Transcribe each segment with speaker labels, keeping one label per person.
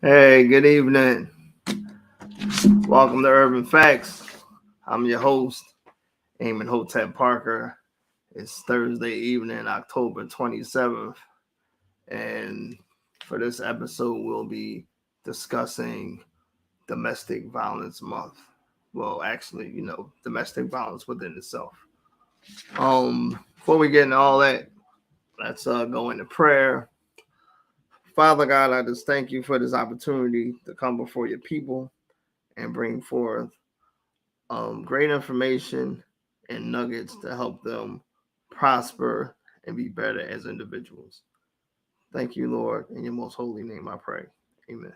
Speaker 1: Hey, good evening. Welcome to Urban Facts. I'm your host, Eamon Hotep Parker. It's Thursday evening, October 27th, and for this episode, we'll be discussing Domestic Violence Month. Well, actually, domestic violence within itself. Before we get into all that, let's go into prayer. Father God, I just thank you for this opportunity to come before your people and bring forth great information and nuggets to help them prosper and be better as individuals. Thank you, Lord. In your most holy name, I pray. Amen.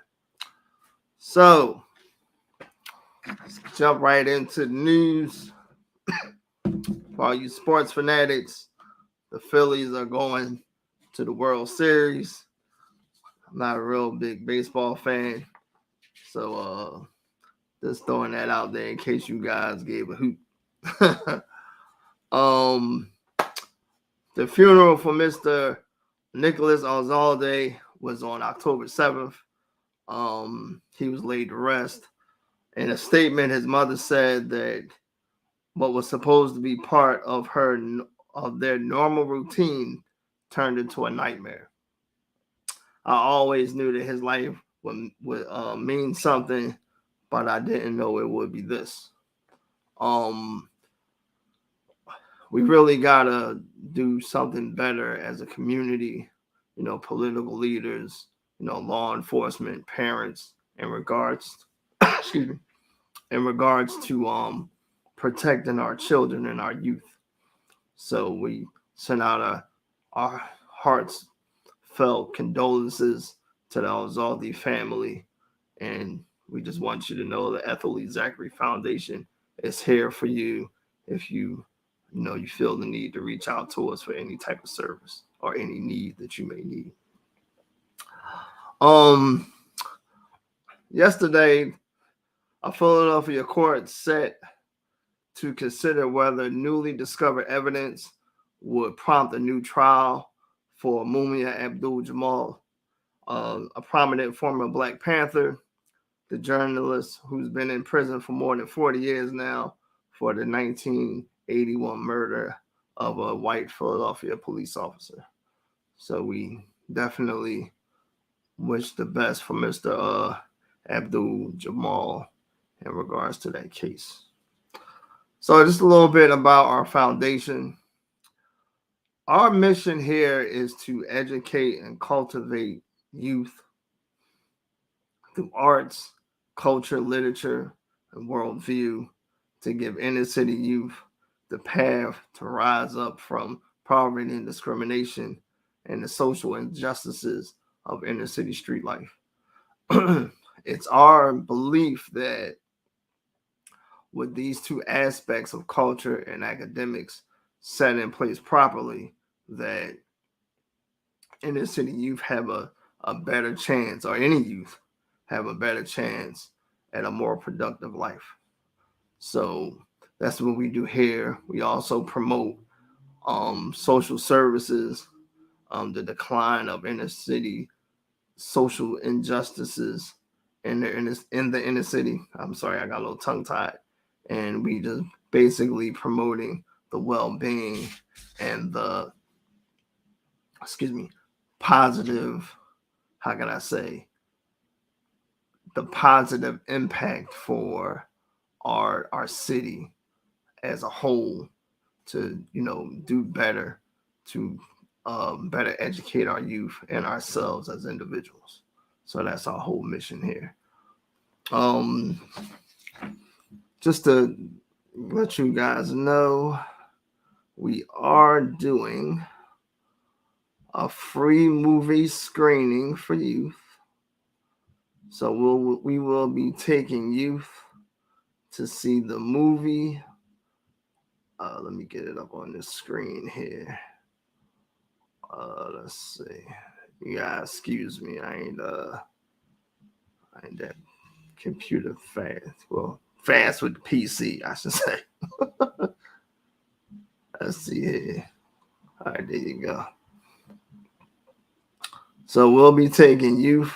Speaker 1: So, let's jump right into the news. For all you sports fanatics, the Phillies are going to the World Series. I'm not a real big baseball fan, so just throwing that out there in case you guys gave a hoot. The funeral for Mr. Nicholas Alzalde was on October 7th. He was laid to rest. In a statement, his mother said that what was supposed to be part of their normal routine turned into a nightmare. I always knew that his life would mean something, but I didn't know it would be this. We really gotta do something better as a community, political leaders, law enforcement, parents, in regards, excuse me, in regards to protecting our children and our youth. So we send out our heartfelt condolences to the Alzalde family, and we just want you to know the Ethel Lee Zachary Foundation is here for you if you feel the need to reach out to us for any type of service or any need that you may need. Yesterday, a Philadelphia court set to consider whether newly discovered evidence would prompt a new trial for Mumia Abdul-Jamal, a prominent former Black Panther, the journalist who's been in prison for more than 40 years now for the 1981 murder of a white Philadelphia police officer. So we definitely wish the best for Mr. Abdul-Jamal in regards to that case. So just a little bit about our foundation. Our mission here is to educate and cultivate youth through arts, culture, literature, and worldview to give inner city youth the path to rise up from poverty and discrimination and the social injustices of inner city street life. It's our belief that with these two aspects of culture and academics set in place properly, that inner city youth have a better chance, or any youth have a better chance at a more productive life. So that's what we do here. We also promote social services, the decline of inner city social injustices in the inner city. I'm sorry, I got a little tongue tied. And we just basically promoting the well-being and the positive, how can I say, the positive impact for our city as a whole to do better, to better educate our youth and ourselves as individuals. So that's our whole mission here. Just to let you guys know, we are doing a free movie screening for youth. So we will be taking youth to see the movie. Let me get it up on the screen here. Let's see. You guys, excuse me. I ain't that computer fast. Well, fast with the PC, I should say. Let's see here. All right, there you go. So we'll be taking youth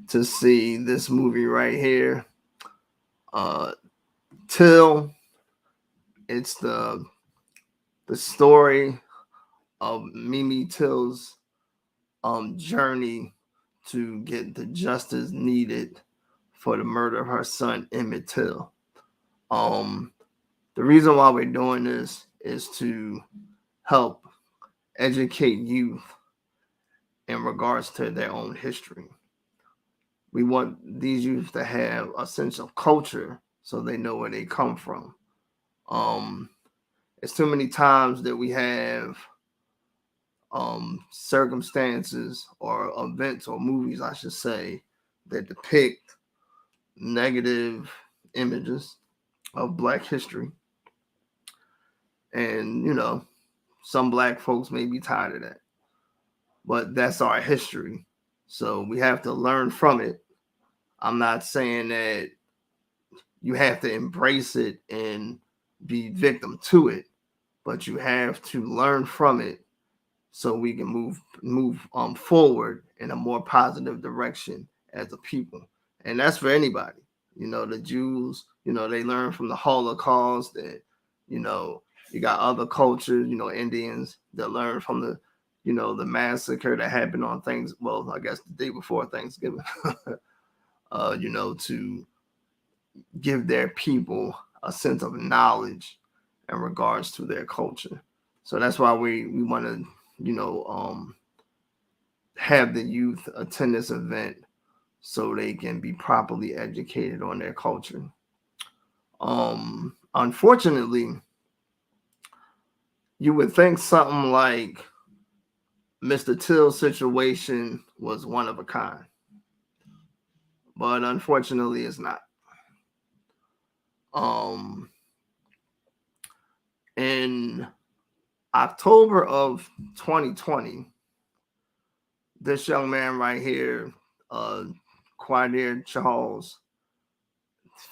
Speaker 1: to see this movie right here. Till, it's the story of Mimi Till's journey to get the justice needed for the murder of her son Emmett Till. The reason why we're doing this is to help educate youth in regards to their own history. We want these youth to have a sense of culture so they know where they come from. It's too many times that we have circumstances or events or movies, I should say, that depict negative images of Black history. And, some Black folks may be tired of that. But that's our history. So we have to learn from it. I'm not saying that you have to embrace it and be victim to it, but you have to learn from it so we can move forward in a more positive direction as a people. And that's for anybody. The Jews, they learn from the Holocaust. That, you got other cultures, Indians that learn from the massacre that happened on things. Well, I guess the day before Thanksgiving. To give their people a sense of knowledge in regards to their culture. So that's why we want to have the youth attend this event so they can be properly educated on their culture. Unfortunately, you would think something like Mr. Till's situation was one of a kind, but unfortunately it's not. In October of 2020, this young man right here, Quadir Charles,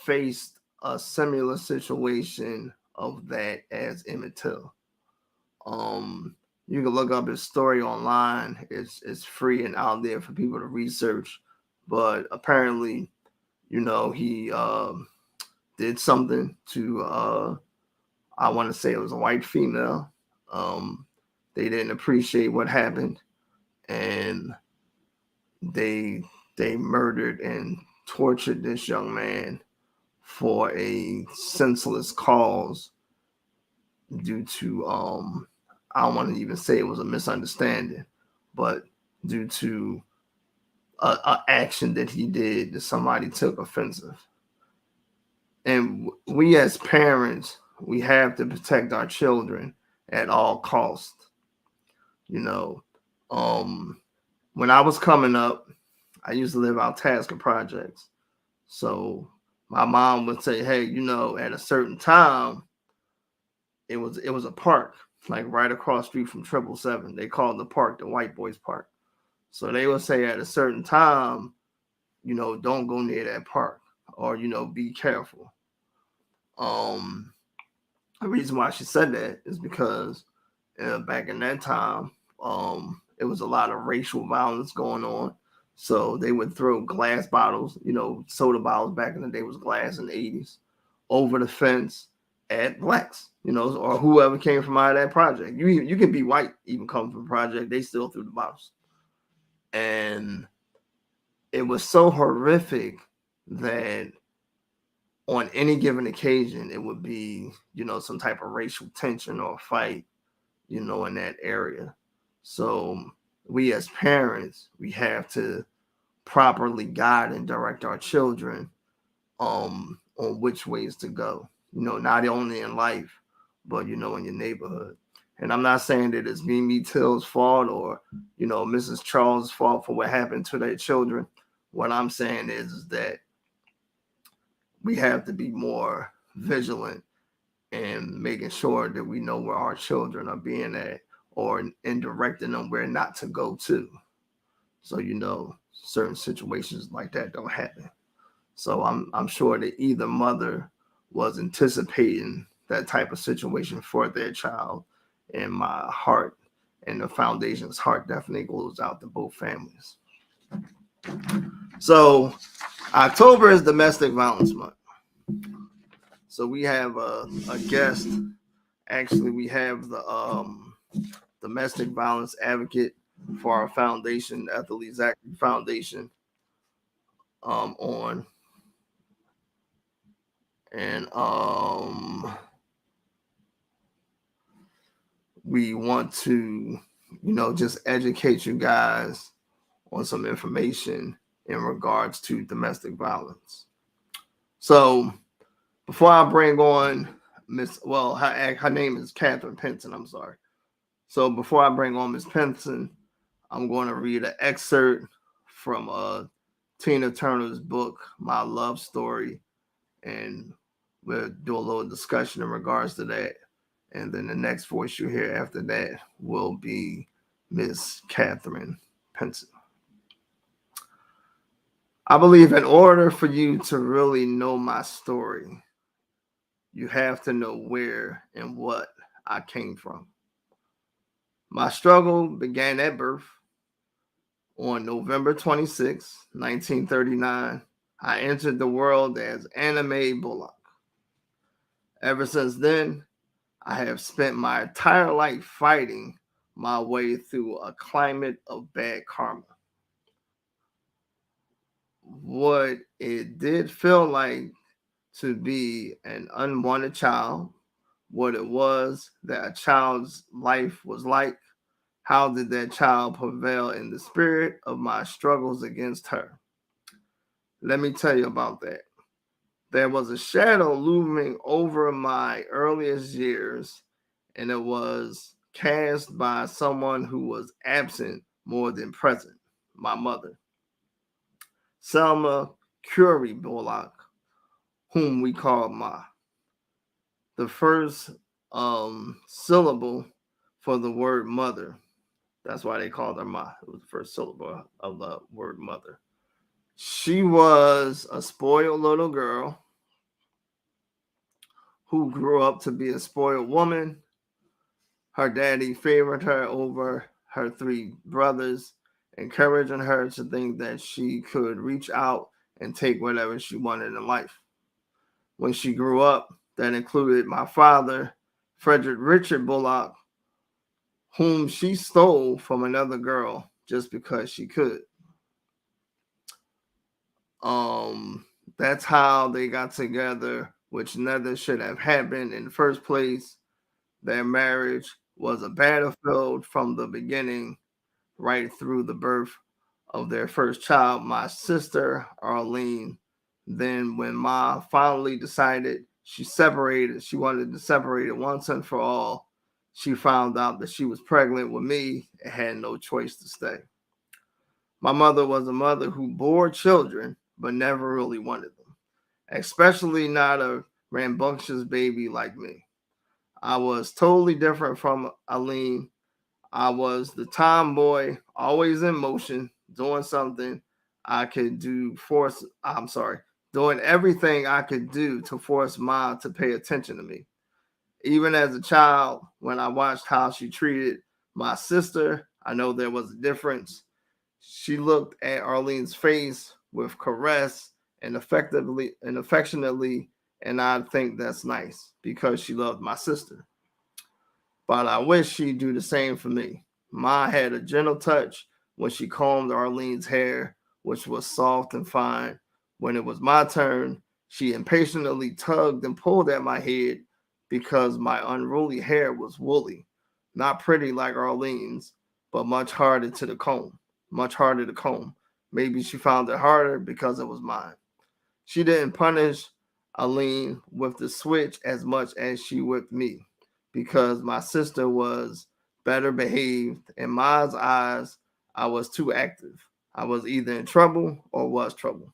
Speaker 1: faced a similar situation of that as Emmett Till. You can look up his story online. It's free and out there for people to research. But apparently, he did something to I want to say it was a white female. They didn't appreciate what happened, and they murdered and tortured this young man for a senseless cause due to I don't want to even say it was a misunderstanding, but due to a action that he did that somebody took offensive. And we as parents, we have to protect our children at all costs. When I was coming up, I used to live out Tasker Projects. So my mom would say, hey, at a certain time, it was a park, like right across the street from 777. They called the park the White Boys Park. So they would say at a certain time, don't go near that park, or, be careful. The reason why she said that is because back in that time, it was a lot of racial violence going on. So they would throw glass bottles, soda bottles back in the day was glass in the 80s, over the fence at Blacks, or whoever came from out of that project. You can be white, even come from a project, they still threw the bottles. And it was so horrific that on any given occasion, it would be, some type of racial tension or fight, in that area. So we as parents, we have to properly guide and direct our children on which ways to go, not only in life, but, in your neighborhood. And I'm not saying that it's Mimi Till's fault or, Mrs. Charles' fault for what happened to their children. What I'm saying is that we have to be more vigilant and making sure that we know where our children are being at, or in directing them where not to go to. So, certain situations like that don't happen. So I'm sure that either mother was anticipating that type of situation for their child. And my heart and the foundation's heart definitely goes out to both families. So October is Domestic Violence Month. So we have a guest. Actually, we have the domestic violence advocate for our foundation, Ethel Zachary Foundation, on, and we want to, just educate you guys on some information in regards to domestic violence. So before I bring on her name is Catherine Penson. I'm sorry. So before I bring on Miss Penson, I'm going to read an excerpt from Tina Turner's book, My Love Story, and we'll do a little discussion in regards to that. And then the next voice you hear after that will be Miss Catherine Penson. I believe in order for you to really know my story, you have to know where and what I came from. My struggle began at birth. On November 26, 1939, I entered the world as Anna Mae Bullock. Ever since then, I have spent my entire life fighting my way through a climate of bad karma. What it did feel like to be an unwanted child, what it was that a child's life was like, how did that child prevail in the spirit of my struggles against her? Let me tell you about that. There was a shadow looming over my earliest years, and it was cast by someone who was absent more than present, my mother, Selma Curie Bullock, whom we called Ma. The first syllable for the word mother. That's why they called her Ma. It was the first syllable of the word mother. She was a spoiled little girl who grew up to be a spoiled woman. Her daddy favored her over her three brothers, encouraging her to think that she could reach out and take whatever she wanted in life. When she grew up, that included my father, Frederick Richard Bullock, whom she stole from another girl just because she could. That's how they got together, which never should have happened in the first place. Their marriage was a battlefield from the beginning, right through the birth of their first child, my sister, Arlene. Then, when Ma finally decided she wanted to separate it once and for all, she found out that she was pregnant with me and had no choice to stay. My mother was a mother who bore children, but never really wanted them, especially not a rambunctious baby like me. I was totally different from Aline. I was the tomboy, always in motion, doing something I could do, doing everything I could do to force Ma to pay attention to me. Even as a child, when I watched how she treated my sister, I know there was a difference. She looked at Arlene's face with caress and affectionately, and I think that's nice because she loved my sister. But I wish she'd do the same for me. Ma had a gentle touch when she combed Arlene's hair, which was soft and fine. When it was my turn, she impatiently tugged and pulled at my head because my unruly hair was woolly, not pretty like Arlene's, but much harder to comb. Maybe she found it harder because it was mine. She didn't punish Aline with the switch as much as she whipped me because my sister was better behaved. In Ma's eyes, I was too active. I was either in trouble or was trouble.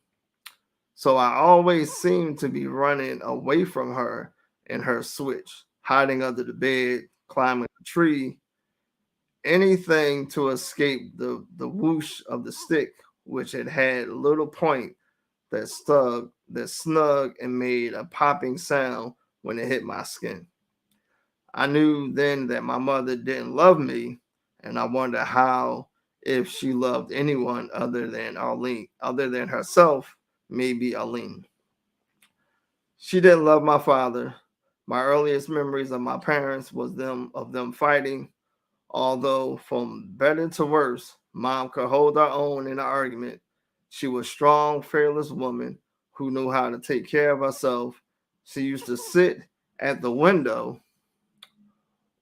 Speaker 1: So I always seemed to be running away from her and her switch, hiding under the bed, climbing a tree, anything to escape the whoosh of the stick, which had a little point that snug and made a popping sound when it hit my skin. I knew then that my mother didn't love me, and I wondered how if she loved anyone other than herself, maybe Arlene. She didn't love my father. My earliest memories of my parents was them fighting. Although from better to worse, mom could hold her own in an argument. She was a strong, fearless woman who knew how to take care of herself. She used to sit at the window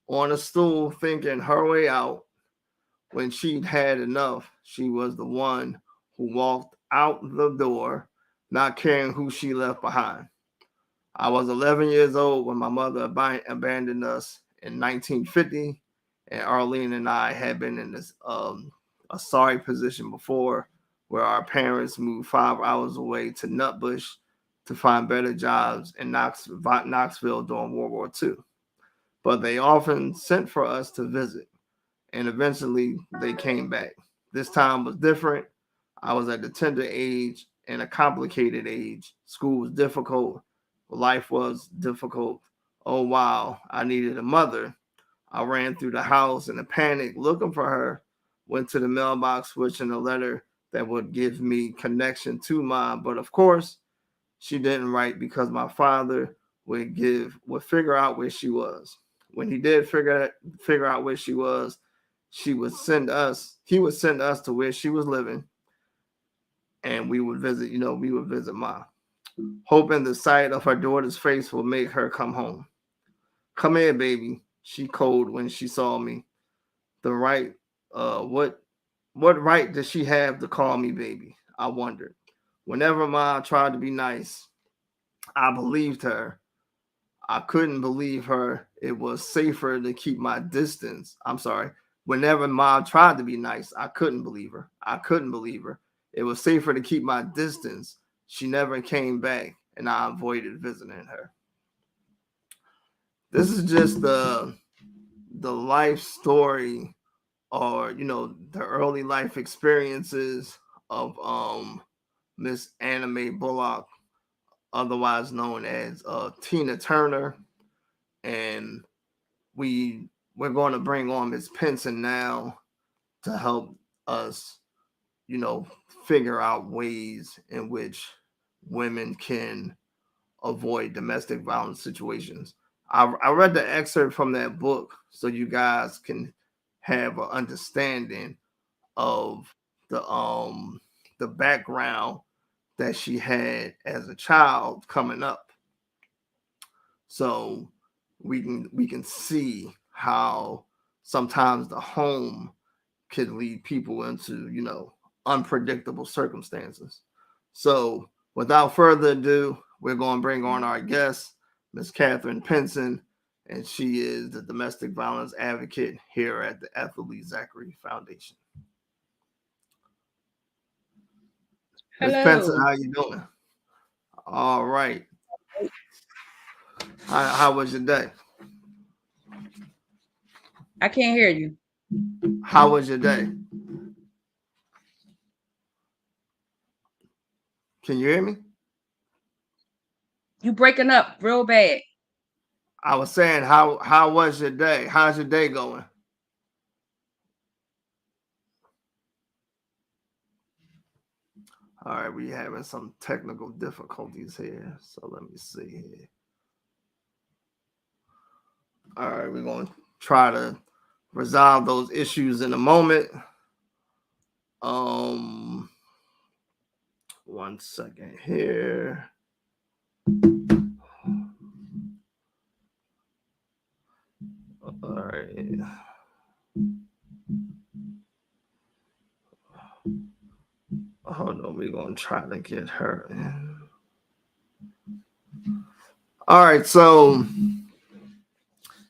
Speaker 1: on a stool thinking her way out. When she'd had enough, she was the one who walked out the door, not caring who she left behind. I was 11 years old when my mother abandoned us in 1950, and Arlene and I had been in this a sorry position before, where our parents moved 5 hours away to Nutbush to find better jobs in Knoxville during World War II. But they often sent for us to visit, and eventually they came back. This time was different. I was at the tender age and a complicated age. School was difficult. Life was difficult. Oh, wow. I needed a mother. I ran through the house in a panic looking for her. Went to the mailbox wishing a letter that would give me connection to mom. But of course, she didn't write because my father would figure out where she was. When he did figure out where she would send us he would send us to where she was living, and we would visit mom, hoping the sight of her daughter's face would make her come home. Come here, baby, she called when she saw me. The right what right does she have to call me baby? I wondered. Whenever mom tried to be nice, I believed her. I couldn't believe her. It was safer to keep my distance. I'm sorry. Whenever mom tried to be nice, I couldn't believe her. I couldn't believe her. It was safer to keep my distance. She never came back, and I avoided visiting her. This is just the life story, or the early life experiences of Miss Anna Mae Bullock, otherwise known as Tina Turner. And we're going to bring on Miss Pinson now to help us, you know, figure out ways in which women can avoid domestic violence situations. I read the excerpt from that book so you guys can have an understanding of the background that she had as a child coming up. So we can see how sometimes the home can lead people into unpredictable circumstances. So without further ado, we're going to bring on our guest, Miss Catherine Pinson, and she is the domestic violence advocate here at the Ethel Lee Zachary Foundation. Miss Pinson,
Speaker 2: Hello.
Speaker 1: how you doing? All right. How was your day?
Speaker 2: I can't hear you.
Speaker 1: How was your day? Can you hear me?
Speaker 2: You breaking up real bad.
Speaker 1: I was saying, how was your day? How's your day going? All right, we having some technical difficulties here, so let me see here. All right, we're going to try to resolve those issues in a moment. Um, 1 second here. All right. Hold on, we're going to try to get her in. All right, so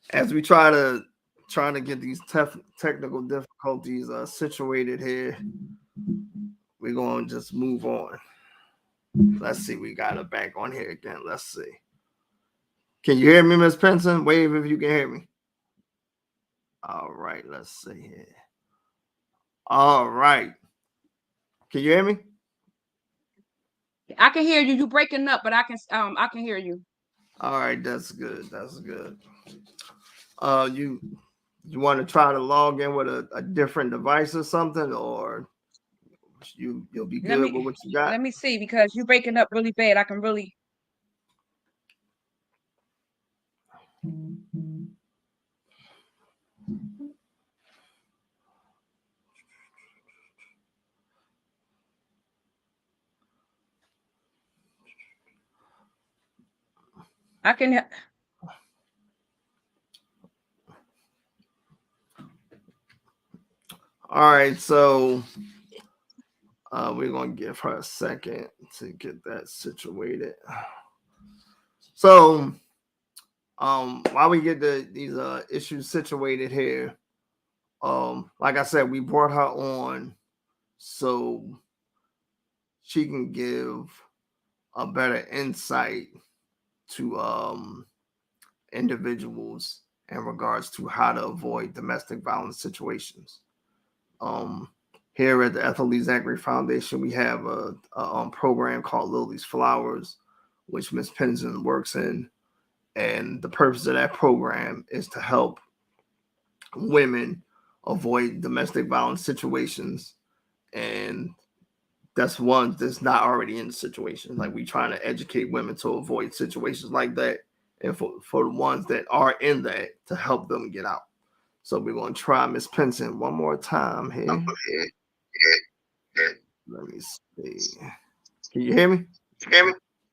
Speaker 1: as we try to get these technical difficulties situated here, we're going to just move on. Let's see, we got her back on here again. Let's see. Can you hear me, Miss Pinson? Wave if you can hear me. All right, let's see here. All right. Can you hear me?
Speaker 2: I can hear you. You breaking up, but I can hear you.
Speaker 1: All right, that's good. That's good. You you want to try to log in with a different device or something, or you'll be
Speaker 2: Let
Speaker 1: good with
Speaker 2: me
Speaker 1: what you got?
Speaker 2: let me see, because you breaking up really bad. I can really. I can.
Speaker 1: All right, so we're gonna give her a second to get that situated. So while we get these issues situated here, like I said, we brought her on so she can give a better insight to individuals in regards to how to avoid domestic violence situations. Um, Here at the Ethel Lee Zachary Foundation, we have a program called Lily's Flowers, which Miss Pinson works in. And the purpose of that program is to help women avoid domestic violence situations. And that's one that's not already in the situation. Like, we trying to educate women to avoid situations like that. And for the ones that are in that, to help them get out. So we're going to try Miss Pinson one more time here. Let me see. Can you hear me?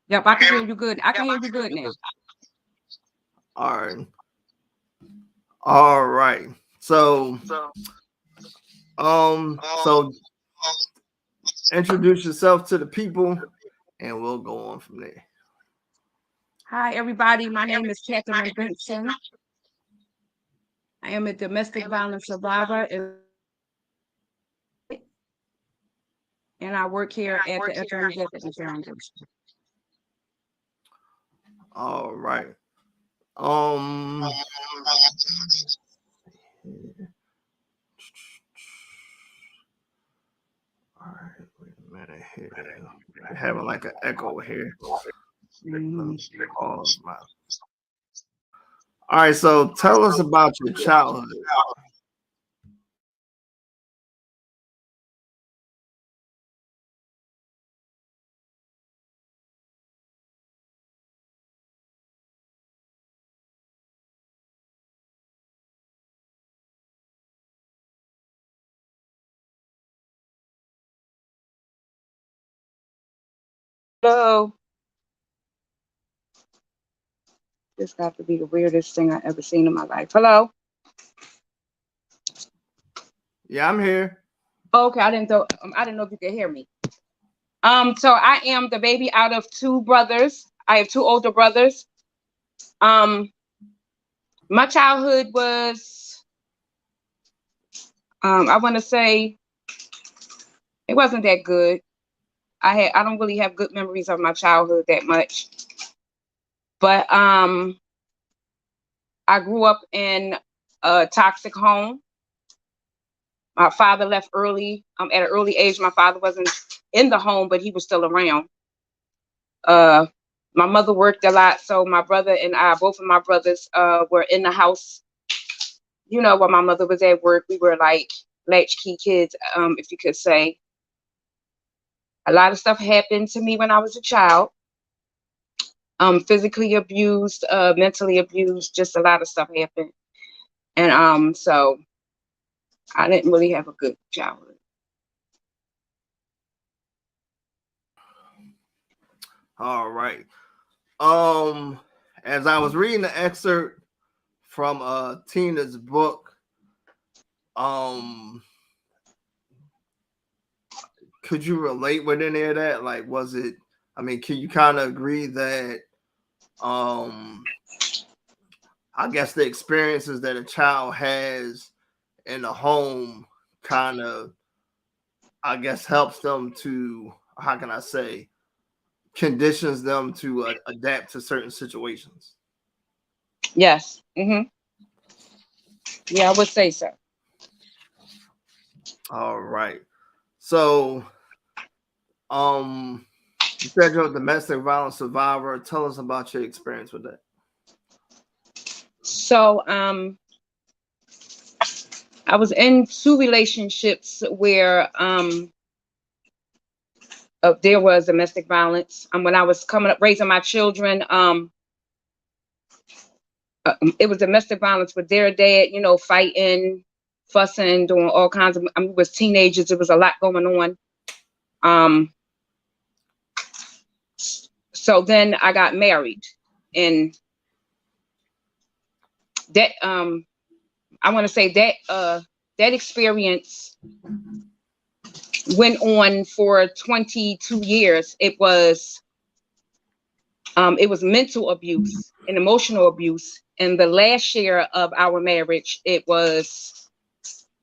Speaker 2: Yep, I can hear you good. I can hear you good now.
Speaker 1: All right. All right. So introduce yourself to the people, and we'll go on from there.
Speaker 2: Hi, everybody. My name is Catherine Benson. I am a domestic violence survivor, and I work here at the Attorney General Foundation.
Speaker 1: All right. All right, wait a minute here. I'm having like an echo here. All right, so tell us about your childhood.
Speaker 2: Hello. This got to be the weirdest thing I ever seen in my life. Hello.
Speaker 1: Yeah, I'm here.
Speaker 2: Okay, I didn't know if you could hear me. So I am the baby out of two brothers. I have two older brothers. My childhood was, I want to say, it wasn't that good. I don't really have good memories of my childhood that much. But I grew up in a toxic home. My father left early. At an early age, my father wasn't in the home, but he was still around. My mother worked a lot, so my brother and I, both of my brothers, were in the house. You know, while my mother was at work, we were like latchkey kids, if you could say. A lot of stuff happened to me when I was a child. Physically abused, mentally abused, just a lot of stuff happened. And so I didn't really have a good childhood.
Speaker 1: All right. As I was reading the excerpt from Tina's book, could you relate with any of that? Like, was it, I mean, can you kind of agree that I guess the experiences that a child has in the home kind of, I guess, helps them to, how can I say, conditions them to adapt to certain situations?
Speaker 2: Yes. Yeah, I would say so.
Speaker 1: All right. So, you said you're a domestic violence survivor. Tell us about your experience with that.
Speaker 2: So, I was in two relationships where there was domestic violence. When I was coming up raising my children, it was domestic violence with their dad, you know, fighting, fussing, doing all kinds of. It was teenagers. There was a lot going on. So then I got married, and that I want to say that that experience went on for 22 years. It was mental abuse and emotional abuse. And the last year of our marriage, it was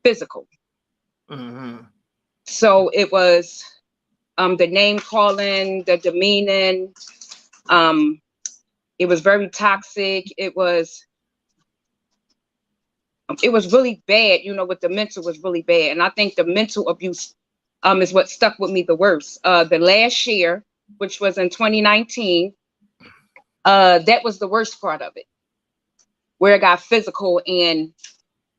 Speaker 2: physical.
Speaker 1: Mm-hmm.
Speaker 2: So it was the name calling, the demeaning. It was very toxic. It was really bad. You know, with the mental was really bad. And I think the mental abuse is what stuck with me the worst. The last year, which was in 2019, that was the worst part of it, where it got physical, and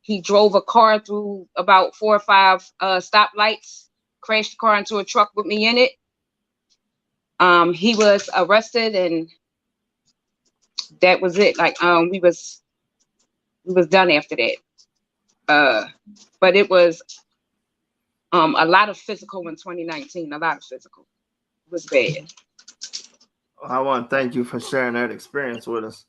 Speaker 2: he drove a car through about 4 or 5 stoplights, crashed the car into a truck with me in it. He was arrested, and that was it. Like we was done after that. But it was a lot of physical in 2019. A lot of physical. It was bad.
Speaker 1: I want to thank you for sharing that experience with us.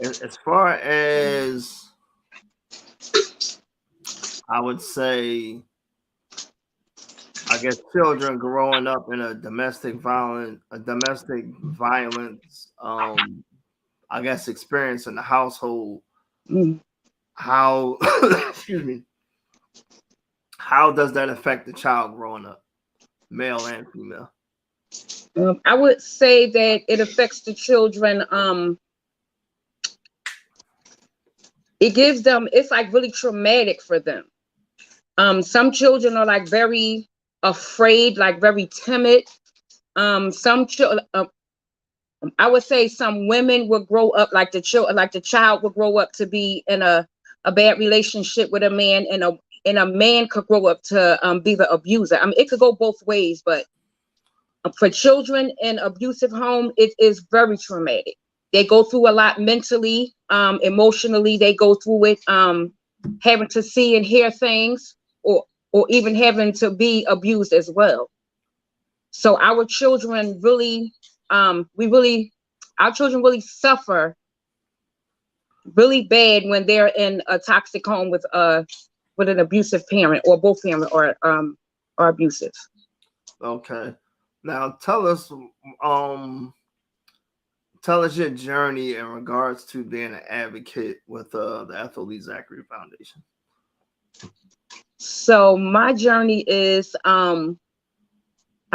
Speaker 1: As far as I would say, I guess children growing up in a domestic violence, I guess experience in the household. How, excuse me, how does that affect the child growing up, male and female?
Speaker 2: I would say that it affects the children. It gives them, it's like really traumatic for them. Some children are like very afraid, like very timid. Some children, I would say some women will grow up like the child will grow up to be in a bad relationship with a man, and a man could grow up to be the abuser. I mean, it could go both ways, but for children in abusive home, it is very traumatic. They go through a lot mentally, emotionally. They go through it, having to see and hear things, or even having to be abused as well. So our children really, our children really suffer really bad when they're in a toxic home with an abusive parent, or both parents are abusive.
Speaker 1: Okay. Now tell us your journey in regards to being an advocate with the Ethel Lee Zachary Foundation.
Speaker 2: So my journey is I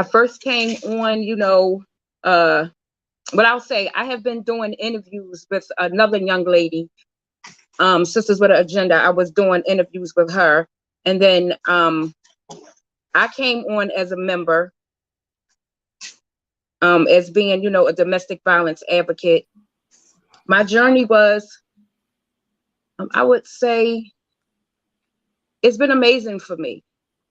Speaker 2: first came on, but I'll say I have been doing interviews with another young lady, Sisters with an Agenda. I was doing interviews with her, and then I came on as a member, as being, a domestic violence advocate. My journey was, I would say, it's been amazing for me.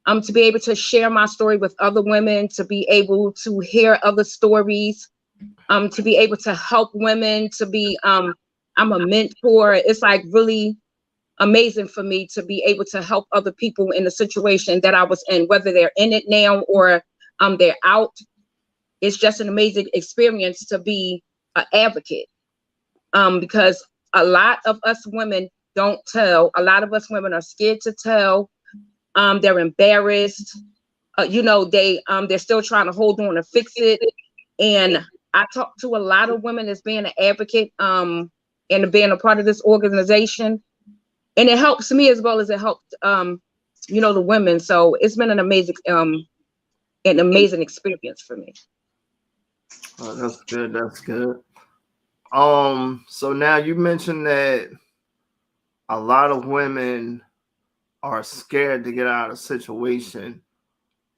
Speaker 2: To be able to share my story with other women, to be able to hear other stories, to be able to help women, to be, I'm a mentor. It's like really amazing for me to be able to help other people in the situation that I was in, whether they're in it now or they're out. It's just an amazing experience to be an advocate, because a lot of us women don't tell. A lot of us women are scared to tell. They're embarrassed. They're still trying to hold on to fix it. And I talk to a lot of women as being an advocate, and being a part of this organization, and it helps me as well as it helped the women. So it's been an amazing experience for me.
Speaker 1: Oh, that's good. That's good. So now you mentioned that a lot of women are scared to get out of a situation.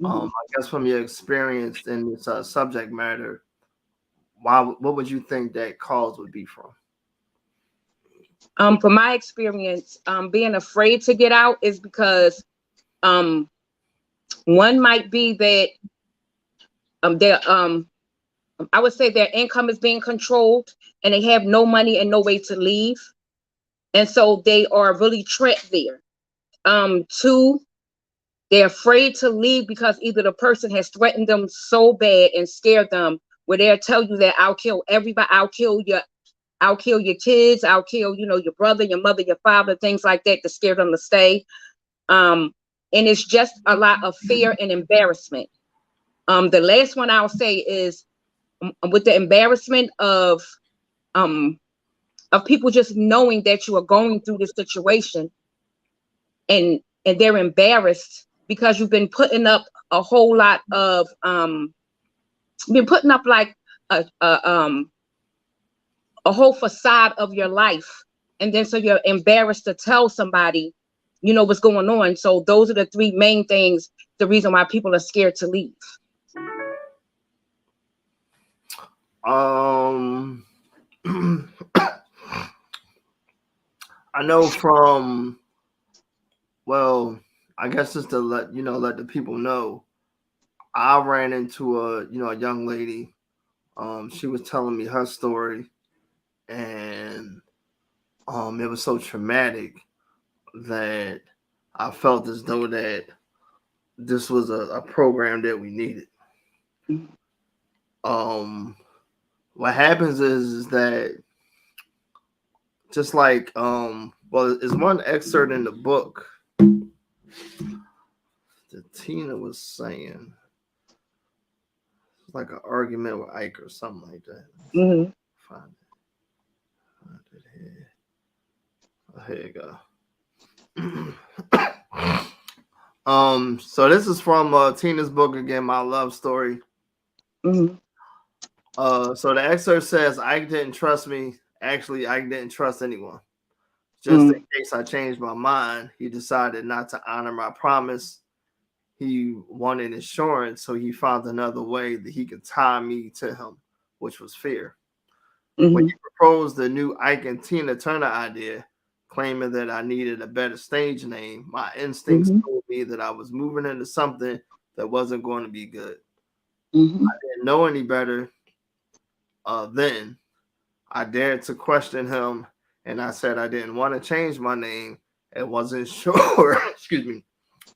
Speaker 1: I guess from your experience in this subject matter, what would you think that cause would be from?
Speaker 2: From my experience, being afraid to get out is because one might be that their I would say their income is being controlled and they have no money and no way to leave. And so they are really trapped there. Two, they're afraid to leave because either the person has threatened them so bad and scared them where they'll tell you that I'll kill everybody, I'll kill your kids, I'll kill, your brother, your mother, your father, things like that to scare them to stay. And it's just a lot of fear and embarrassment. The last one I'll say is with the embarrassment of people just knowing that you are going through this situation, and they're embarrassed because you've been putting up a whole lot of like a whole facade of your life, and then so you're embarrassed to tell somebody what's going on. So those are the three main things, the reason why people are scared to leave.
Speaker 1: I know from, well, I guess just to let the people know, I ran into a young lady. She was telling me her story, and it was so traumatic that I felt as though that this was a program that we needed. What happens is that just like there's one excerpt in the book that Tina was saying. It's like an argument with Ike or something like that.
Speaker 2: Mm-hmm.
Speaker 1: Find it here. Oh, here you go. So this is from Tina's book again, My Love Story.
Speaker 2: Mm-hmm.
Speaker 1: So the excerpt says, Ike didn't trust me. Actually, Ike didn't trust anyone. Just in case I changed my mind, he decided not to honor my promise. He wanted insurance, so he found another way that he could tie me to him, which was fear. Mm-hmm. When he proposed the new Ike and Tina Turner idea, claiming that I needed a better stage name, my instincts told me that I was moving into something that wasn't going to be good. I didn't know any better then. I dared to question him, and I said I didn't want to change my name and wasn't sure,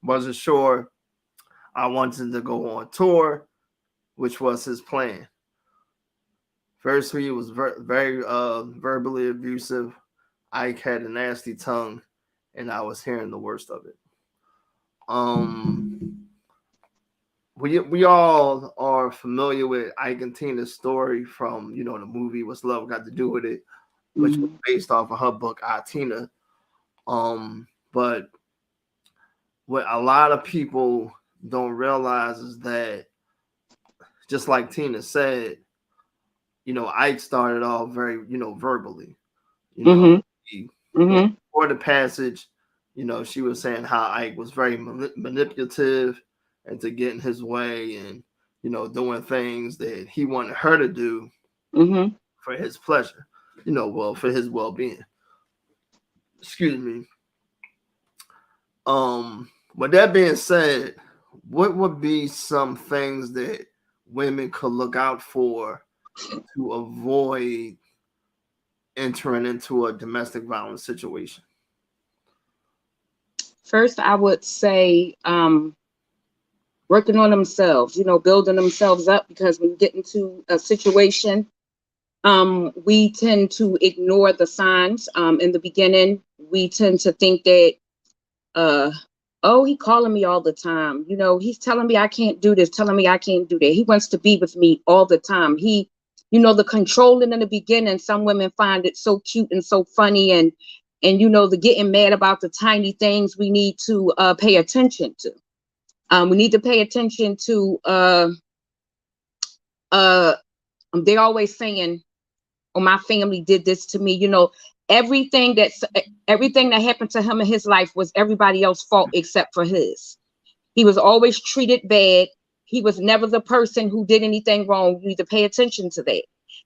Speaker 1: wasn't sure I wanted to go on tour, which was his plan. First, he was very verbally abusive. Ike had a nasty tongue, and I was hearing the worst of it. We all are familiar with Ike and Tina's story from the movie What's Love Got to Do with It, which was based off of her book I, Tina. But what a lot of people don't realize is that, just like Tina said, Ike started off very verbally. Before the passage, she was saying how Ike was very manipulative and to get in his way and doing things that he wanted her to do for his pleasure, for his well-being. Excuse me. With that being said, what would be some things that women could look out for to avoid entering into a domestic violence situation?
Speaker 2: First, I would say working on themselves, building themselves up, because when you get into a situation, we tend to ignore the signs. In the beginning, we tend to think that, oh, he calling me all the time. He's telling me I can't do this, telling me I can't do that. He wants to be with me all the time. The controlling in the beginning, some women find it so cute and so funny, and the getting mad about the tiny things we need to pay attention to. We need to pay attention to, they're always saying, oh, my family did this to me. Everything that happened to him in his life was everybody else's fault except for his. He was always treated bad. He was never the person who did anything wrong. You need to pay attention to that.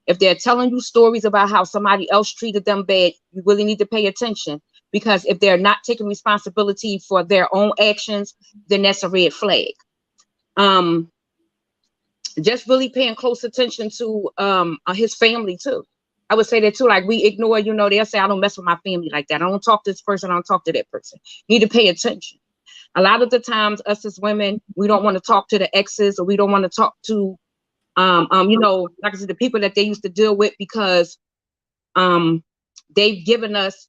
Speaker 2: If they're telling you stories about how somebody else treated them bad, you really need to pay attention, because if they're not taking responsibility for their own actions, then that's a red flag. Just really paying close attention to his family too. I would say that too. Like, we ignore, they'll say, I don't mess with my family like that. I don't talk to this person. I don't talk to that person. You need to pay attention. A lot of the times, us as women, we don't want to talk to the exes, or we don't want to talk to, like I said, the people that they used to deal with, because they've given us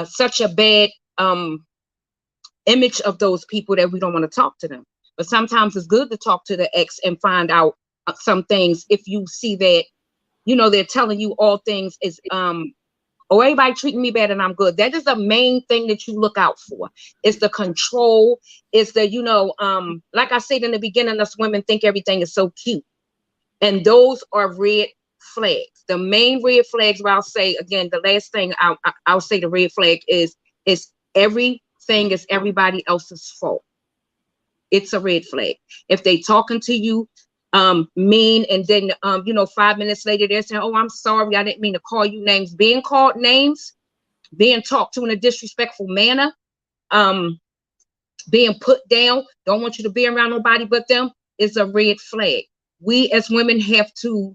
Speaker 2: such a bad image of those people that we don't want to talk to them. But sometimes it's good to talk to the ex and find out some things. If you see that, they're telling you all things is, oh, everybody treating me bad and I'm good. That is the main thing that you look out for. It's the control. It's the, like I said in the beginning, us women think everything is so cute. And those are red flags. The main red flags, where I'll say, again, the last thing I'll say the red flag is everything is everybody else's fault. It's a red flag. If they talking to you mean, and then 5 minutes later they're saying, oh, I'm sorry, I didn't mean to call you names. Being called names, being talked to in a disrespectful manner, being put down, don't want you to be around nobody but them, is a red flag. We as women have to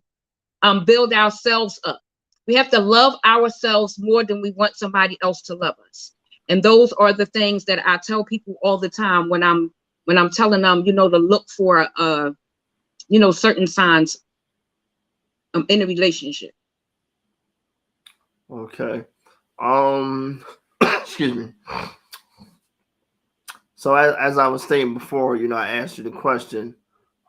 Speaker 2: build ourselves up. We have to love ourselves more than we want somebody else to love us. And those are the things that I tell people all the time when I'm telling them, to look for, certain signs in a relationship.
Speaker 1: Okay. Excuse me. So as I was saying before, I asked you the question.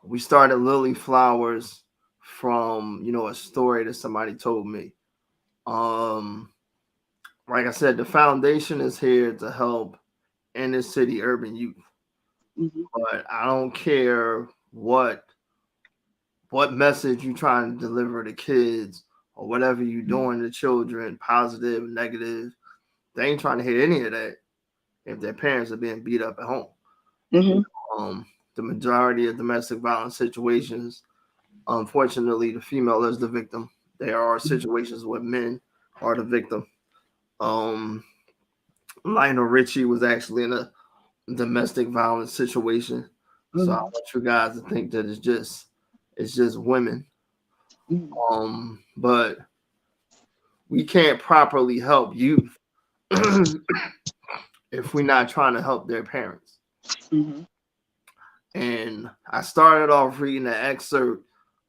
Speaker 1: We started Lily Flowers from, a story that somebody told me. Like I said, the foundation is here to help inner city urban youth.
Speaker 2: Mm-hmm.
Speaker 1: But I don't care what message you trying to deliver to kids, or whatever you doing to children, positive, negative. They ain't trying to hear any of that if their parents are being beat up at home.
Speaker 2: Mm-hmm.
Speaker 1: The majority of domestic violence situations, unfortunately, the female is the victim. There are situations where men are the victim. Lionel Richie was actually in a domestic violence situation. Mm-hmm. So I want you guys to think that it's just women. Mm-hmm. But we can't properly help youth if we're not trying to help their parents.
Speaker 2: Mm-hmm.
Speaker 1: And I started off reading an excerpt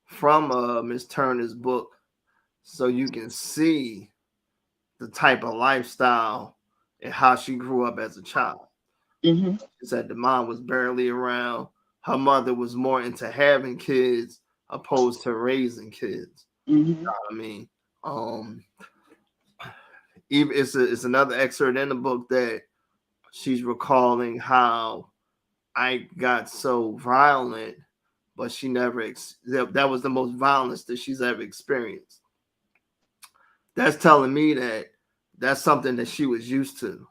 Speaker 1: from Miss Turner's book, so you can see the type of lifestyle and how she grew up as a child.
Speaker 2: Mm-hmm.
Speaker 1: She said the mom was barely around. Her mother was more into having kids opposed to raising kids.
Speaker 2: Mm-hmm.
Speaker 1: You know what I mean? Even it's another excerpt in the book that she's recalling how I got so violent, but she never that was the most violence that she's ever experienced. That's telling me that that's something that she was used to.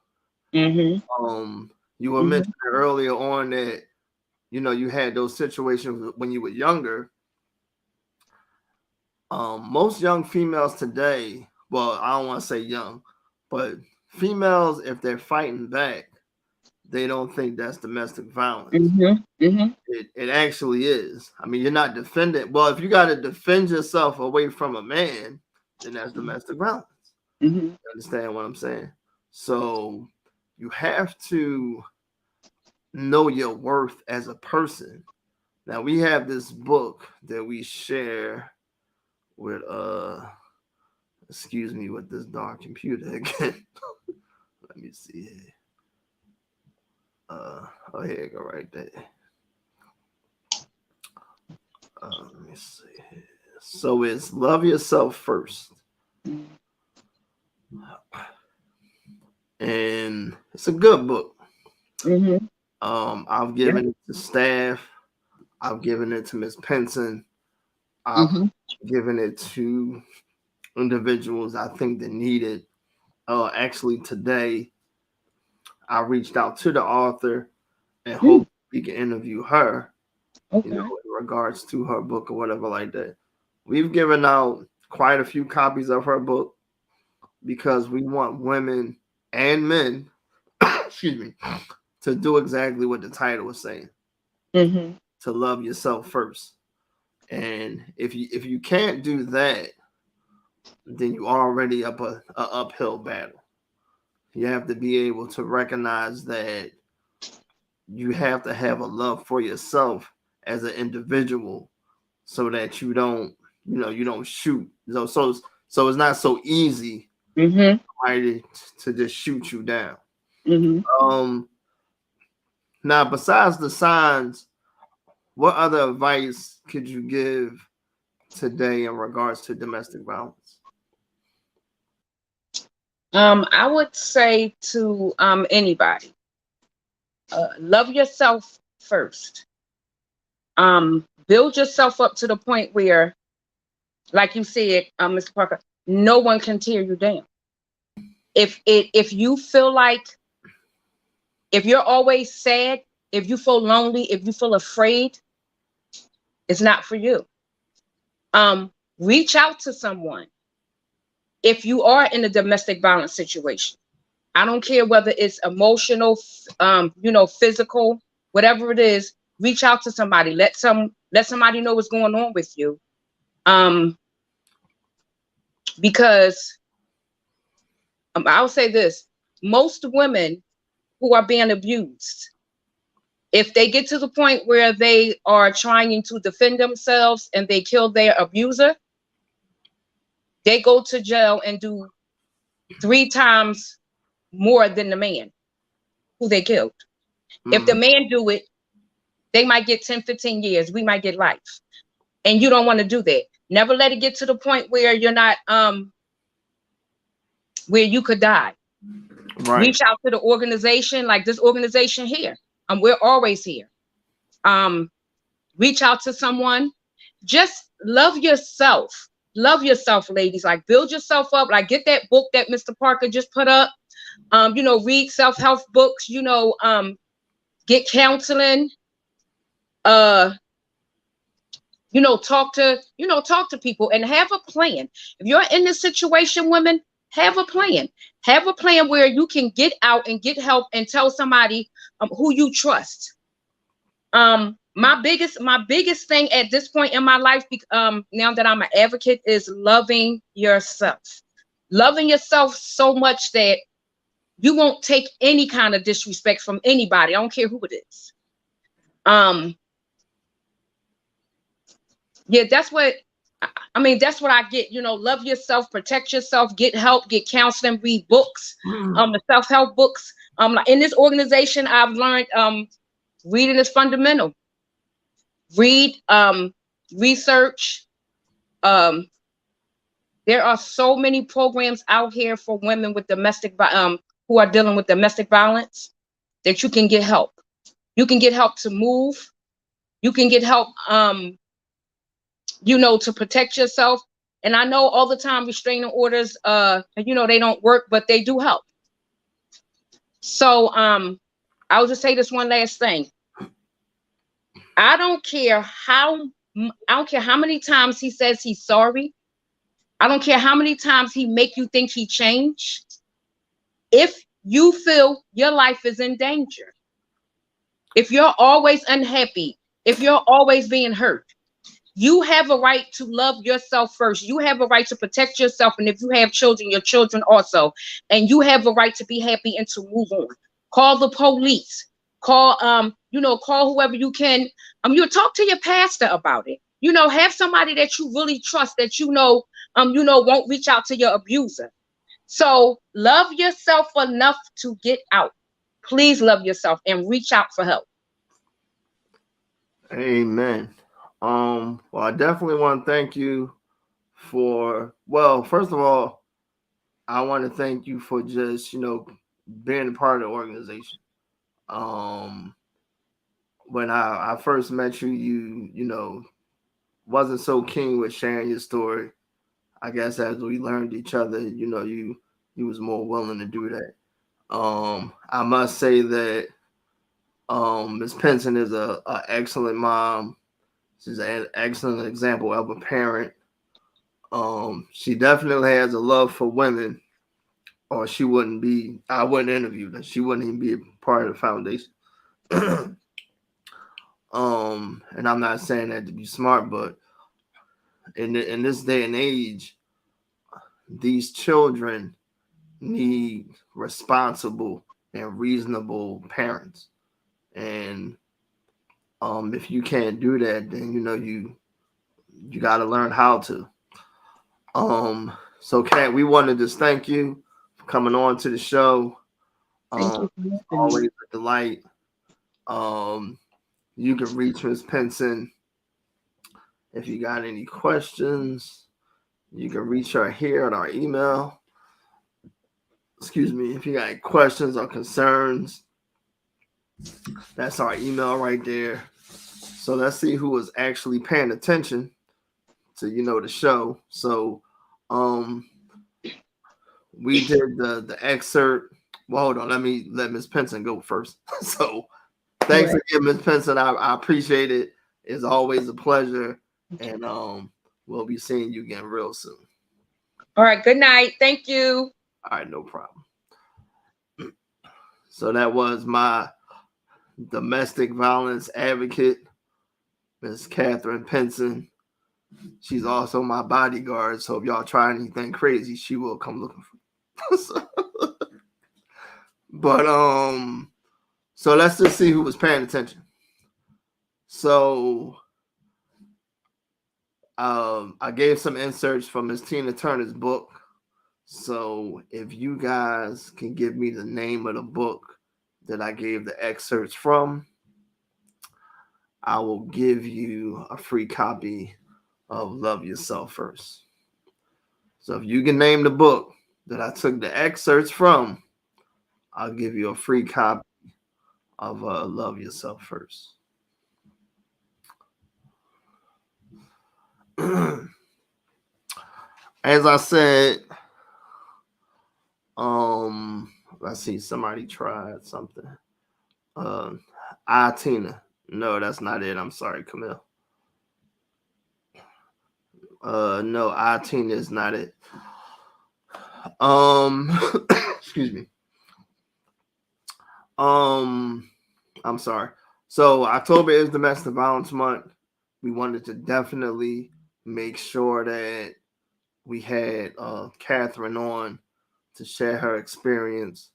Speaker 2: Mm-hmm.
Speaker 1: You were mentioning earlier on that you had those situations when you were younger. Most young females today, well, I don't want to say young, but females, if they're fighting back, they don't think that's domestic violence.
Speaker 2: Mm-hmm. Mm-hmm.
Speaker 1: It actually is. I mean, you're not defending. Well, if you got to defend yourself away from a man, then that's domestic violence.
Speaker 2: Mm-hmm.
Speaker 1: You understand what I'm saying? So you have to know your worth as a person. Now we have this book that we share with excuse me, with this darn computer again. Let me see here. Oh, here you go, right there. Let me see here. So it's Love Yourself First. And it's a good book.
Speaker 2: Mm-hmm.
Speaker 1: I've given it to staff. I've given it to Miss Penson. I've given it to individuals I think that need it. Actually, today I reached out to the author and hope we can interview her,
Speaker 2: okay,
Speaker 1: in regards to her book or whatever like that. We've given out quite a few copies of her book because we want women and men, excuse me, to do exactly what the title is saying.
Speaker 2: Mm-hmm.
Speaker 1: To love yourself first. And if you can't do that, then you already up a uphill battle. You have to be able to recognize that you have to have a love for yourself as an individual so that you don't shoot. So it's not so easy
Speaker 2: Mm-hmm.
Speaker 1: right, to just shoot you down.
Speaker 2: Mm-hmm.
Speaker 1: Now besides the signs, what other advice could you give today in regards to domestic violence?
Speaker 2: I would say to anybody, love yourself first. Build yourself up to the point where, like you said, Mr. Parker, no one can tear you down. If you feel like, if you're always sad, if you feel lonely, if you feel afraid, it's not for you. Reach out to someone. If you are in a domestic violence situation, I don't care whether it's emotional, physical, whatever it is, reach out to somebody. Let somebody know what's going on with you. Because I'll say this, most women who are being abused, if they get to the point where they are trying to defend themselves and they kill their abuser, they go to jail and do 3 times more than the man who they killed. If the man do it, they might get 10, 15 years. We might get life. And you don't want to do that. Never let it get to the point where you're not, where you could die. Right. Reach out to the organization, like this organization here. We're always here. Reach out to someone. Just love yourself. Love yourself, ladies. Like, build yourself up. Like, get that book that Mr. Parker just put up. Read self-help books. Get counseling. Talk to people and have a plan. If you're in this situation, women, have a plan. Have a plan where you can get out and get help and tell somebody who you trust. My biggest thing at this point in my life, now that I'm an advocate, is loving yourself. Loving yourself so much that you won't take any kind of disrespect from anybody. I don't care who it is. Yeah, that's what I get. Love yourself, protect yourself, get help, get counseling, read books, the self-help books. In this organization, I've learned reading is fundamental. Read, research. There are so many programs out here for women with who are dealing with domestic violence that you can get help. You can get help to move. You can get help, to protect yourself. And I know all the time restraining orders, they don't work, but they do help. So I'll just say this one last thing. I don't care how many times he says he's sorry. I don't care how many times he make you think he changed. If you feel your life is in danger, if you're always unhappy, if you're always being hurt, you have a right to love yourself first. You have a right to protect yourself. And if you have children, your children also. And you have a right to be happy and to move on. Call the police. Call whoever you can. You talk to your pastor about it. Have somebody that you really trust, that won't reach out to your abuser. So love yourself enough to get out. Please love yourself and reach out for help.
Speaker 1: Amen. Well, I definitely want to thank you first of all, I want to thank you for just, being a part of the organization. When I first met you, you wasn't so keen with sharing your story. I guess as we learned each other, you was more willing to do that. I must say that Ms. Pinson is a excellent mom. She's an excellent example of a parent. She definitely has a love for women, or I wouldn't interview her. She wouldn't even be a part of the foundation. And I'm not saying that to be smart, but in this day and age, these children need responsible and reasonable parents. And if you can't do that, then you got to learn how to. So Kat, we wanted to thank you for coming on to the show.
Speaker 2: Thank you.
Speaker 1: Always a delight. You can reach Ms. Pinson if you got any questions. You can reach her here at our email. Excuse me, if you got any questions or concerns, that's our email right there. So let's see who was actually paying attention to the show. So we did the excerpt. Well, hold on, let Ms. Pinson go first. So thanks again, Ms. Pinson. I appreciate it. It's always a pleasure. And we'll be seeing you again real soon.
Speaker 2: All right, good night. Thank you.
Speaker 1: All right, no problem. So that was my domestic violence advocate, Ms. Catherine Pinson. She's also my bodyguard, so if y'all try anything crazy, she will come looking for me. But so let's just see who was paying attention. So I gave some inserts from Miss Tina Turner's book. So if you guys can give me the name of the book that I gave the excerpts from, I will give you a free copy of Love Yourself First. So if you can name the book that I took the excerpts from, I'll give you a free copy of Love Yourself First. As I said, let's see, somebody tried something. Tina. No, that's not it. I'm sorry, Camille. No, Tina is not it. Excuse me. I'm sorry. So October is Domestic Violence Month. We wanted to definitely make sure that we had Catherine on to share her experience,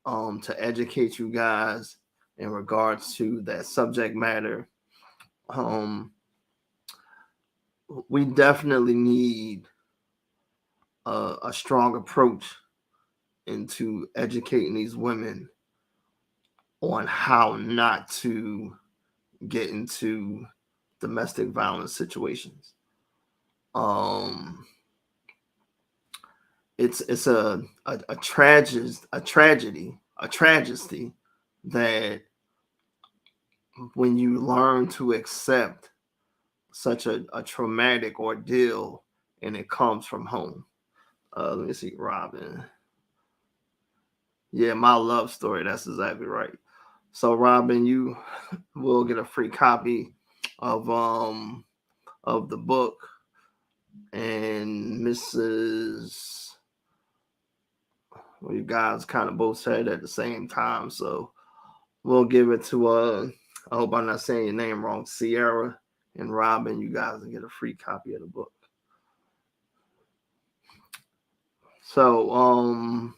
Speaker 1: to educate you guys in regards to that subject matter. We definitely need a strong approach into educating these women on how not to get into domestic violence situations. It's a tragedy that when you learn to accept such a traumatic ordeal and it comes from home. Let me see, Robin. Yeah, my love story. That's exactly right. So Robin, you will get a free copy of the book, and Mrs. Well, you guys kind of both said it at the same time, so we'll give it to I hope I'm not saying your name wrong, Sierra and Robin. You guys will get a free copy of the book. So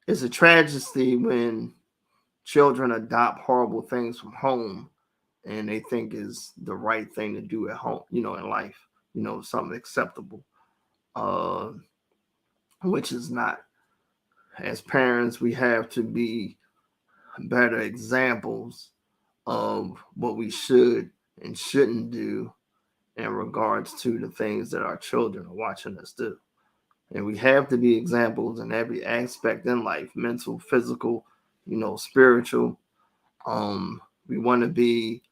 Speaker 1: it's a tragedy when children adopt horrible things from home and they think is the right thing to do at home, in life, something acceptable, which is not. As parents, we have to be better examples of what we should and shouldn't do in regards to the things that our children are watching us do. And we have to be examples in every aspect in life, mental, physical, spiritual. We want to be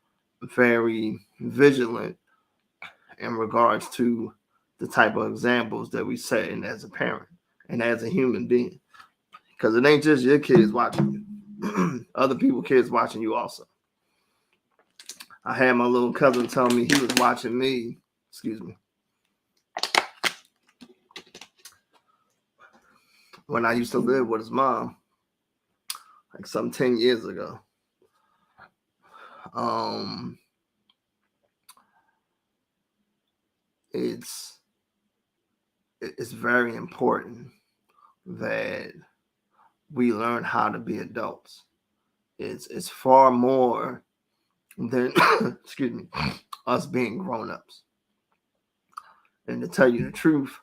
Speaker 1: very vigilant in regards to the type of examples that we set in as a parent and as a human being. Because it ain't just your kids watching you. Other people's kids watching you also. I had my little cousin tell me he was watching me. Excuse me. when I used to live with his mom, like some 10 years ago. It's very important that we learn how to be adults. It's far more than excuse me, us being grown-ups. And to tell you the truth,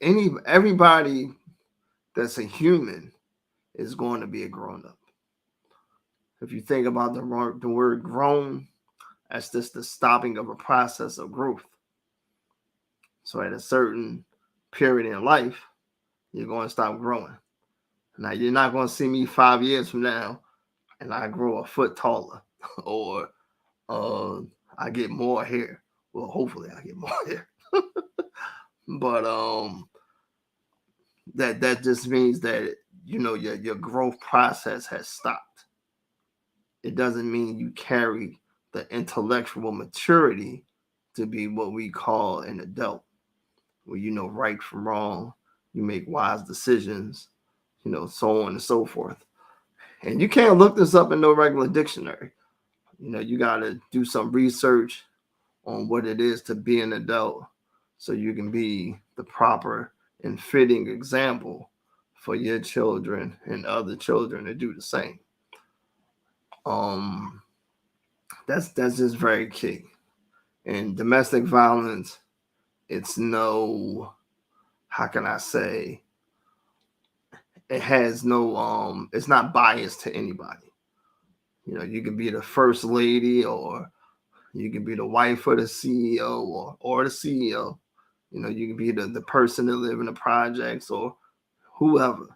Speaker 1: everybody that's a human is going to be a grown-up. If you think about the word grown, that's just the stopping of a process of growth. So at a certain period in life, you're going to stop growing. Now, you're not going to see me 5 years from now and I grow a foot taller or I get more hair. Well, hopefully I get more hair. But that just means that, your growth process has stopped. It doesn't mean you carry the intellectual maturity to be what we call an adult, where you know right from wrong, you make wise decisions, so on and so forth. And you can't look this up in no regular dictionary. You got to do some research on what it is to be an adult so you can be the proper and fitting example for your children and other children to do the same. That's just very key. And domestic violence, it's no, how can I say, it has no, it's not biased to anybody. You can be the first lady, or you can be the wife of the CEO or the CEO. You can be the person that live in the projects or whoever.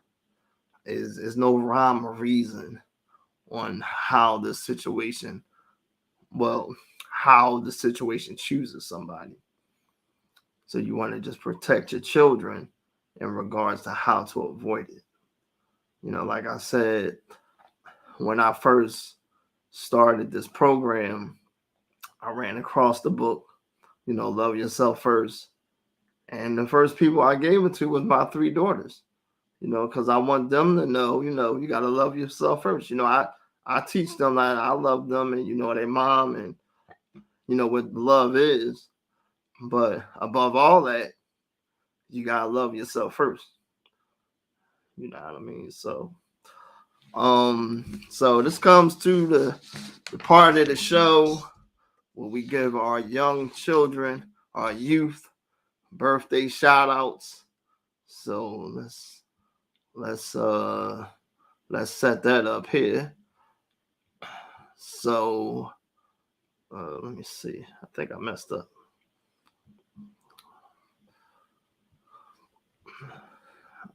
Speaker 1: Is no rhyme or reason on how the situation chooses somebody. So you want to just protect your children in regards to how to avoid it. Like I said, when I first started this program, I ran across the book, Love Yourself First. And the first people I gave it to was my 3 daughters, because I want them to know, you got to love yourself first. I teach them that I love them and, their mom and, what love is. But above all that, you got to love yourself first. You know what I mean? So this comes to the part of the show where we give our young children, our youth, birthday shout outs. So let's set that up here. So let me see. I think I messed up.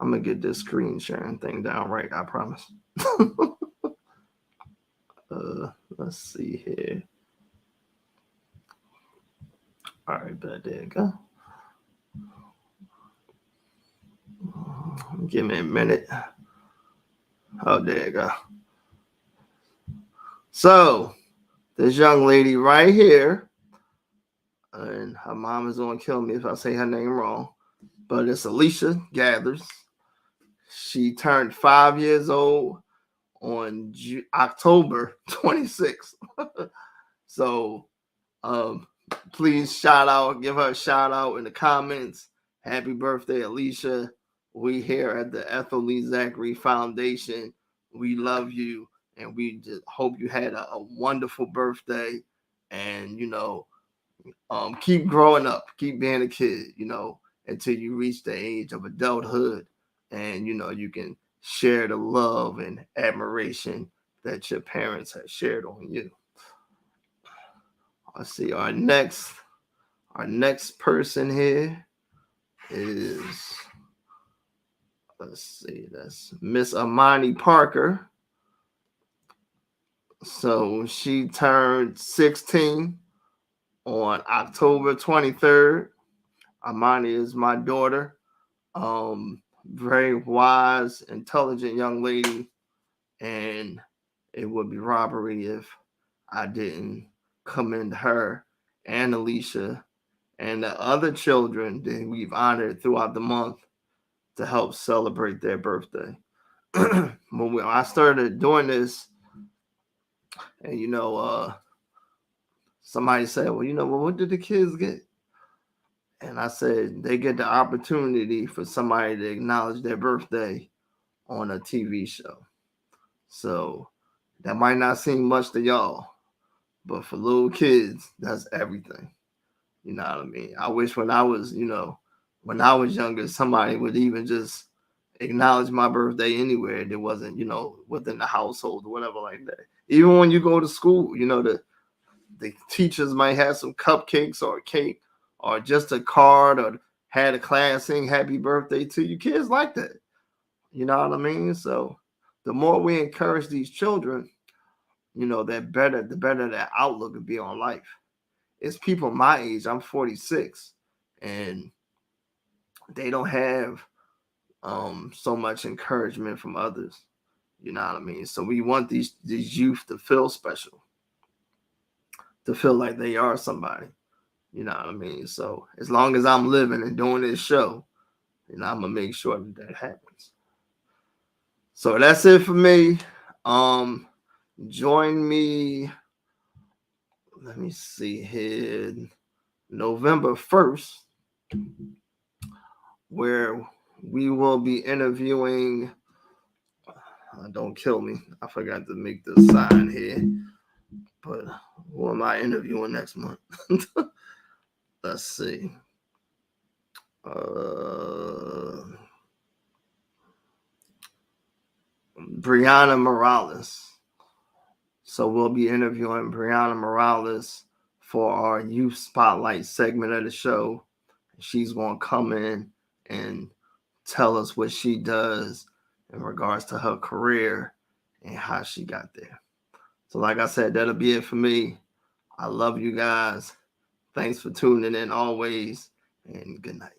Speaker 1: I'm gonna get this screen sharing thing down right, I promise. Let's see here. All right, but there you go. Give me a minute. Oh, there you go. So this young lady right here, and her mom is gonna kill me if I say her name wrong, but it's Alicia Gathers. She turned 5 years old on October 26th. So please give her a shout out in the comments. Happy birthday, Alicia. We here at the Ethel Lee Zachary Foundation, we love you, and we just hope you had a wonderful birthday, and keep growing up, keep being a kid, until you reach the age of adulthood, and you can share the love and admiration that your parents have shared on you. Let's see, our next person here is, that's Miss Amani Parker. So she turned 16 on October 23rd. Amani is my daughter. Very wise, intelligent young lady, and it would be robbery if I didn't commend her and Alicia and the other children that we've honored throughout the month to help celebrate their birthday. When I started doing this, and somebody said, well, what did the kids get? And I said, they get the opportunity for somebody to acknowledge their birthday on a TV show. So that might not seem much to y'all, but for little kids, that's everything. You know what I mean? I wish when I was younger, somebody would even just acknowledge my birthday anywhere that wasn't, within the household or whatever like that. Even when you go to school, the teachers might have some cupcakes or a cake or just a card or had a class sing happy birthday to you. Kids like that. You know what I mean? So the more we encourage these children, the better their outlook would be on life. It's people my age, I'm 46, and they don't have so much encouragement from others. You know what I mean? So we want these youth to feel special, to feel like they are somebody. You know what I mean? So as long as I'm living and doing this show, I'm gonna make sure that happens. So that's it for me. Join me. Let me see here. November 1st, where we will be interviewing. Don't kill me. I forgot to make the sign here. But who am I interviewing next month? Let's see. Brianna Morales. So we'll be interviewing Brianna Morales for our Youth Spotlight segment of the show. She's going to come in and tell us what she does in regards to her career and how she got there. So like I said, that'll be it for me. I love you guys. Thanks for tuning in always, and good night.